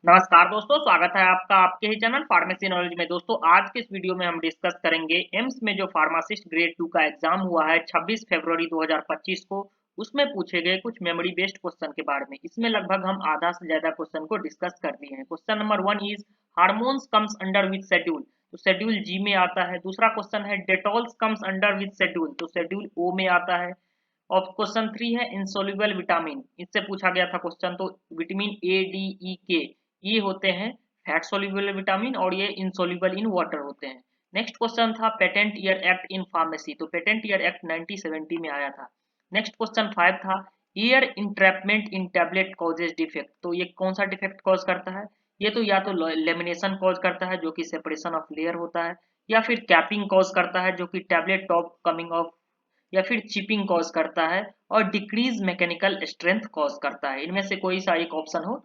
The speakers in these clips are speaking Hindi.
नमस्कार दोस्तों, स्वागत है आपका आपके ही चैनल फार्मेसी नॉलेज में। दोस्तों आज के इस वीडियो में हम डिस्कस करेंगे एम्स में जो फार्मासिस्ट ग्रेड 2 का एग्जाम हुआ है 26 फरवरी 2025 को। उसमें पूछे गए कुछ मेमोरी बेस्ड क्वेश्चन के बारे में। इसमें लगभग हम आधा से ज्यादा क्वेश्चन को डिस्कस कर दिए हैं। Question number 1 is hormones comes under which schedule, तो शेड्यूल जी में आता है। दूसरा क्वेश्चन है Dettols comes under which schedule, तो शेड्यूल ओ में आता है। और क्वेश्चन 3 है इंसोल्युबल विटामिन, इससे पूछा गया था क्वेश्चन। तो विटामिन ए डी ई के ये होते हैं फैट सोल्यूबल विटामिन और ये इनसोल्यूबल इन वाटर होते हैं। नेक्स्ट क्वेश्चन था patent year act in pharmacy, तो पेटेंट ईयर एक्ट 1970 में आया था। नेक्स्ट क्वेश्चन 5 था ईयर इंट्रैपमेंट इन टैबलेट कॉजेज डिफेक्ट, तो ये कौन सा डिफेक्ट कॉज करता है? ये तो या तो लेमिनेशन कॉज करता है जो कि सेपरेशन ऑफ लेयर होता है, या फिर कैपिंग कॉज करता है जो कि टैबलेट टॉप कमिंग ऑफ, या फिर चिपिंग कॉज करता है, और डिक्रीज मैकेनिकल स्ट्रेंथ कॉज करता है। इनमें से कोई सा एक ऑप्शन हो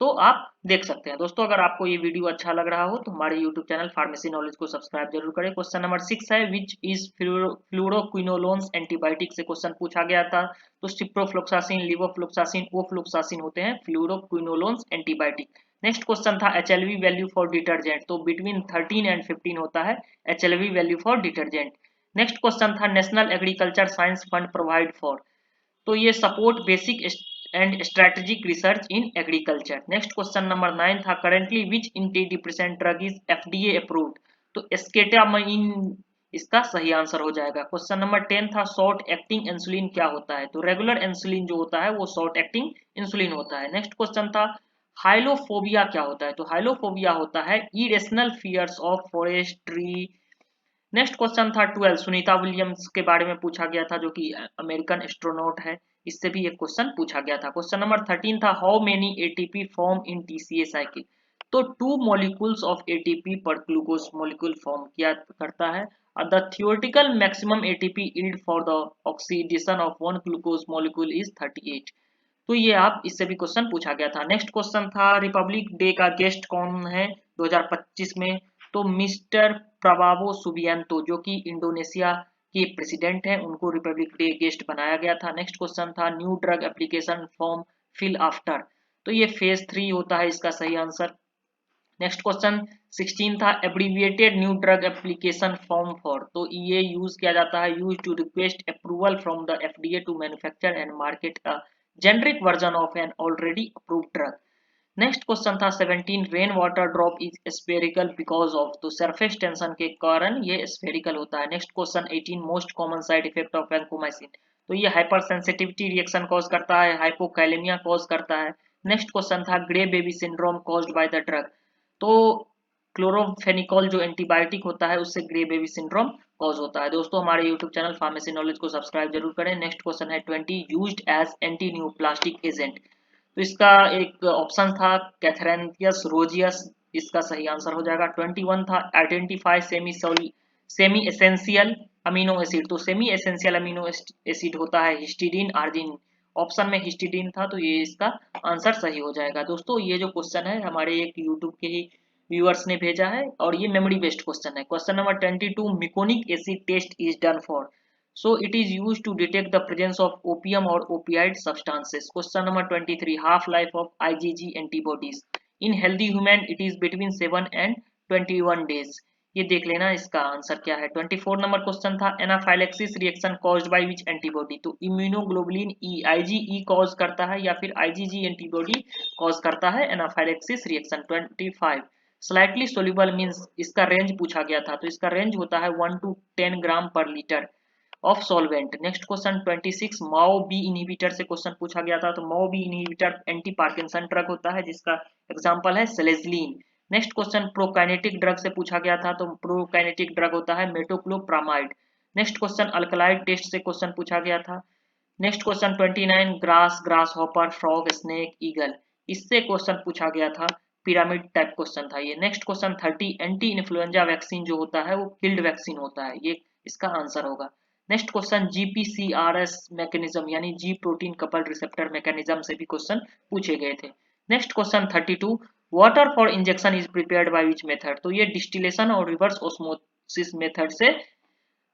तो आप देख सकते हैं। दोस्तों अगर आपको ये वीडियो अच्छा लग रहा हो तो हमारे यूट्यूब चैनल फार्मेसी नॉलेज को सब्सक्राइब जरूर करें। क्वेश्चन नंबर 6 है विच इज फ्लूरोक्विनोलोन्स एंटीबायोटिक से क्वेश्चन पूछा गया था। तो सिप्रोफ्लोक्सासिन, लिवोफ्लोक्सासिन, ओफ्लोक्सासिन होते हैं फ्लूरोक्विनोलोन्स एंटीबायोटिक। नेक्स्ट क्वेश्चन था एचएलवी वैल्यू फॉर डिटर्जेंट, तो बिटवीन 13 एंड 15 होता है HLV value for detergent. Next question था national agriculture science fund provide for, तो ये support basic and strategic research in agriculture. Next question number 9 था currently which anti depressant drug is FDA approved, तो एस्केटामाइन इसका सही आंसर हो जाएगा। क्वेश्चन नंबर 10 था शॉर्ट एक्टिंग इंसुलिन क्या होता है, तो रेगुलर इंसुलिन जो होता है वो शॉर्ट एक्टिंग इंसुलिन होता है। नेक्स्ट क्वेश्चन था हाइलोफोबिया क्या होता है, तो हाइलोफोबिया होता है irrational fears of forestry. Next question था 12 सुनीता विलियम्स के बारे में पूछा गया था जो कि अमेरिकन एस्ट्रोनॉट है, इससे भी एक क्वेश्चन पूछा गया था। क्वेश्चन नंबर 13 था how many ATP form in TCA cycle, तो 2 मॉलिक्यूल्स ऑफ एटीपी पर ग्लूकोज मॉलिक्यूल फॉर्म किया करता है। The theoretical maximum ATP yield for the oxidation of one glucose molecule is 38, तो ये आप इससे भी क्वेश्चन पूछा गया था। नेक्स्ट क्वेश्चन था रिपब्लिक डे का गेस्ट कौन है 2025 में, तो मिस्टर प्रबावो सुबियांतो जो कि इंडोनेशिया के प्रेसिडेंट हैं, उनको रिपब्लिक डे गेस्ट बनाया गया था। नेक्स्ट क्वेश्चन था new drug application form fill after, तो ये फेज 3 होता है इसका सही आंसर। नेक्स्ट क्वेश्चन 16 था abbreviated new drug application form for, तो ये यूज किया जाता है use to request approval from the FDA to manufacture and market a generic version of an already approved drug. Next question था 17 rain water drop is spherical because of, तो सरफेस टेंशन के कारण ये स्फेरिकल होता है। Next question 18 most common side effect of vancomycin, तो ये हाइपर सेंसिटिविटी रिएक्शन कॉज करता है, हाइपोकैलेमिया कॉज करता है। नेक्स्ट क्वेश्चन था grey baby syndrome caused by the drug, तो क्लोरोफेनिकॉल जो एंटीबायोटिक होता है उससे ग्रे बेबी सिंड्रोम कॉज होता है। दोस्तों हमारे यूट्यूब चैनल फार्मेसी नॉलेज को सब्सक्राइब जरूर करें। नेक्स्ट क्वेश्चन है 20 used as antineoplastic agent, तो इसका एक ऑप्शन था कैथरेंथियस रोजियस, इसका सही आंसर हो जाएगा। 21 था identify semi essential amino acid, तो सेमी एसेंशियल अमीनो एसिड होता है हिस्टीडीन आर्जिनिन, ऑप्शन में हिस्टीडीन था तो ये इसका आंसर सही हो जाएगा। दोस्तों ये जो क्वेश्चन है हमारे एक यूट्यूब के ही व्यूअर्स ने भेजा है और ये मेमोरी बेस्ड क्वेश्चन है। Question number 22 meconic acid test is done for, so it is used to detect the presence of opium or opioid substances. Question number 23 half life of IgG antibodies in healthy human it is between 7 and 21 days, ये देख लेना इसका आंसर क्या है। 24 नंबर क्वेश्चन था anaphylaxis reaction caused by which antibody, तो इम्यूनोग्लोबुलिन ई आईजीई कॉज करता है या फिर आईजीजी एंटीबॉडी कॉज करता है anaphylaxis reaction. 25 slightly soluble means इसका रेंज पूछा गया था, तो इसका रेंज होता है 1 to 10 gram per litre of solvent. Next question 26 MAO B inhibitor से क्वेश्चन पूछा गया था, तो MAO B inhibitor anti Parkinson drug होता है जिसका एग्जांपल है selegiline. Next question prokinetic drug से पूछा गया था, तो प्रोकाइनेटिक ड्रग होता है metoclopramide. Next question alkaloid test से क्वेश्चन पूछा गया था। Next question 29 grass grasshopper frog snake eagle, इससे क्वेश्चन पूछा गया था, पिरामिड टाइप क्वेश्चन था ये। Next question 30 anti influenza vaccine जो होता है वो किल्ड वैक्सीन होता है, ये इसका आंसर होगा। नेक्स्ट क्वेश्चन जीपीसीआरएस मैकेनिज्म यानी जी प्रोटीन कपल रिसेप्टर मैकेनिज्म से भी क्वेश्चन पूछे गए थे। Next question 32 water for injection is prepared by which method, तो ये डिस्टिलेशन और रिवर्स ऑस्मोसिस मेथड से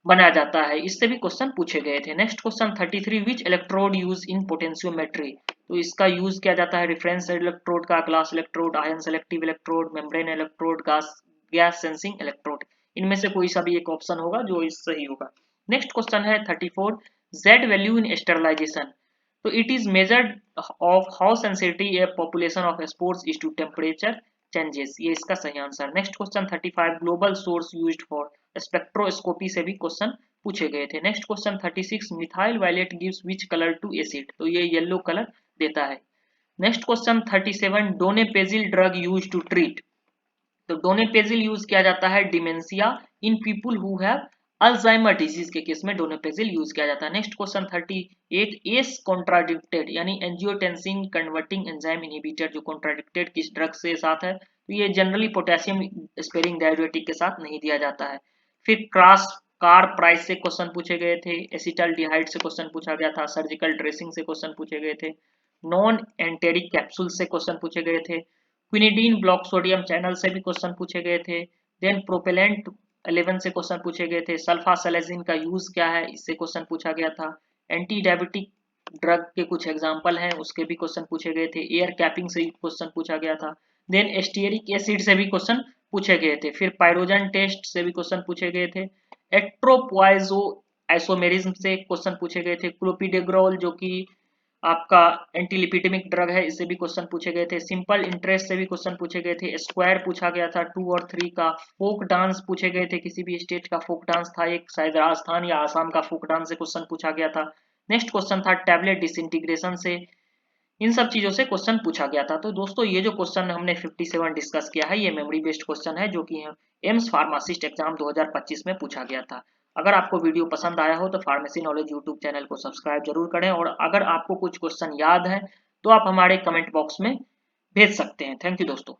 बनाया जाता है, इससे भी क्वेश्चन पूछे गए थे। Next question 33, which electrode use in potentiometry. तो इसका यूज किया जाता है रेफरेंस इलेक्ट्रोड का, glass electrode, ion selective electrode, membrane electrode, gas sensing electrode. इनमें से कोई सा भी एक ऑप्शन होगा जो इस सही होगा। नेक्स्ट क्वेश्चन है 34, जेड वैल्यू इन स्टेरलाइजेशन। तो it is measured of how sensitive a population of spores is to temperature changes, ये इसका सही answer. Next question 35, global source used for spectroscopy से भी क्वेश्चन पूछे गए थे। Next question 36, methyl violet gives which colour to acid. तो ये येलो कलर देता है। Next question 37, donepezil drug use to treat. तो डोनेपेजिल यूज किया जाता है dementia in people who have Alzheimer disease के केस में डोनेपेजिल यूज किया जाता है। नेक्स्ट क्वेश्चन 38, एस कॉन्ट्राडिक्टेड यानी एंजियोटेंसिन कन्वर्टिंग एंजाइम इनहिबिटर जो कॉन्ट्राडिक्टेड किस ड्रग से साथ है, तो ये जनरली पोटेशियम स्पेरिंग डाययूरेटिक के साथ नहीं दिया जाता है। फिर क्रॉस कार प्राइस से क्वेश्चन पूछे गए थे, एसिटाल्डिहाइड से क्वेश्चन पूछा गया था, सर्जिकल ड्रेसिंग से क्वेश्चन पूछे गए थे, नॉन एंटेरिक कैप्सूल से क्वेश्चन पूछे गए थे, क्विनिडीन ब्लॉक सोडियम चैनल से भी क्वेश्चन पूछे गए थे, देन प्रोपेलेंट 11 से क्वेश्चन पूछे गए थे, सल्फासेलेजिन का यूज क्या है इससे क्वेश्चन पूछा गया था, एंटी डायबिटिक ड्रग के कुछ एग्जांपल हैं उसके भी क्वेश्चन पूछे गए थे, एयर कैपिंग से भी क्वेश्चन पूछा गया था, देन एस्टियरिक एसिड से भी क्वेश्चन पूछे गए थे, फिर पायरोजन टेस्ट से भी क्वेश्चन पूछे गए थे, एक्ट्रोपोइजो आइसोमेरिज्म से क्वेश्चन पूछे गए थे, क्लोपिडेग्रोल जो कि आपका एंटीलिपिडेमिक ड्रग है इससे भी क्वेश्चन पूछे गए थे, सिंपल इंटरेस्ट से भी क्वेश्चन पूछे गए थे, स्क्वायर पूछा गया था 2 और 3 का, फोक डांस पूछे गए थे, किसी भी स्टेट का फोक डांस था एक, शायद राजस्थान या आसाम का फोक डांस से क्वेश्चन पूछा गया था। नेक्स्ट क्वेश्चन था टैबलेट डिसइंटीग्रेशन से, इन सब चीजों से क्वेश्चन पूछा गया था। तो दोस्तों ये जो क्वेश्चन हमने 57 डिस्कस किया है ये मेमोरी बेस्ड क्वेश्चन है जो कि एम्स फार्मासिस्ट एग्जाम 2025 में पूछा गया था। अगर आपको वीडियो पसंद आया हो तो फार्मेसी नॉलेज यूट्यूब चैनल को सब्सक्राइब जरूर करें, और अगर आपको कुछ क्वेश्चन याद है तो आप हमारे कमेंट बॉक्स में भेज सकते हैं। थैंक यू दोस्तों।